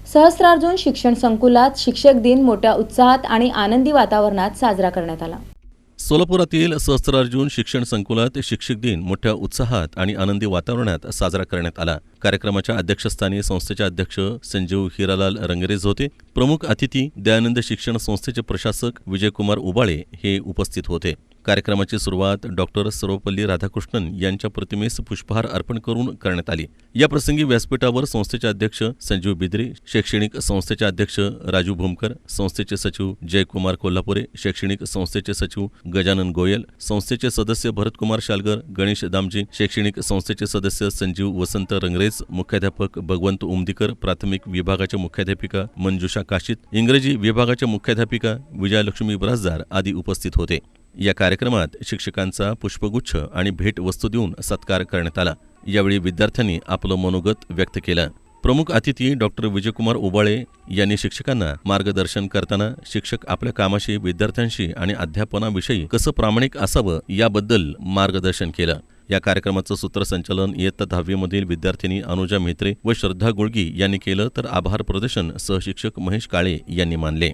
सहस्त्रार्जुन शिक्षण संकुलात शिक्षक दिन मोठ्या उत्साहात आणि आनंदी वातावरणात साजरा करण्यात आला। सोलापुरातील सहस्त्रार्जुन शिक्षण संकुलात शिक्षक दिन मोठ्या उत्साहात आणि आनंदी वातावरणात साजरा करण्यात आला। कार्यक्रमाच्या अध्यक्षस्थानी संस्थेचे अध्यक्ष संजीव हिरालाल रंगरेज होते। प्रमुख अतिथी दयानंद शिक्षण संस्थेचे प्रशासक विजयकुमार उबाळे हे उपस्थित होते। कार्यक्रमाची सुरुवात डॉक्टर सर्वपल्ली राधाकृष्णन यांच्या प्रतिमेस पुष्पहार अर्पण करून करण्यात आली। या प्रसंगी व्यासपीठावर संस्थेचे अध्यक्ष संजीव बिद्री, शैक्षणिक संस्थेचे अध्यक्ष राजू भूमकर, संस्थेचे सचिव जयकुमार कोल्हापुरे, शैक्षणिक संस्थेचे सचिव गजानन गोयल, संस्थेचे सदस्य भरतकुमार शालगर, गणेश दामजी, शैक्षणिक संस्थेचे सदस्य संजीव वसंत रंगरेज, मुख्याध्यापक भगवंत उमदीकर, प्राथमिक विभागाच्या मुख्याध्यापिका मंजुषा काशीत, इंग्रजी विभागाच्या मुख्याध्यापिका विजयलक्ष्मी बरासदार आदी उपस्थित होते। या कार्यक्रमात शिक्षकांचा पुष्पगुच्छ आणि भेटवस्तू देऊन सत्कार करण्यात आला। यावेळी विद्यार्थ्यांनी आपलं मनोगत व्यक्त केलं। प्रमुख अतिथी डॉक्टर विजयकुमार उबाळे यांनी शिक्षकांना मार्गदर्शन करताना शिक्षक आपल्या कामाशी, विद्यार्थ्यांशी आणि अध्यापनाविषयी कसं प्रामाणिक असावं याबद्दल मार्गदर्शन केलं। या कार्यक्रमाचं सूत्रसंचालन इयत्ता 10वी मधील विद्यार्थिनी अनुजा म्हेत्रे व श्रद्धा गुळगी यांनी केलं, तर आभार प्रदर्शन सहशिक्षक महेश काळे यांनी मानले।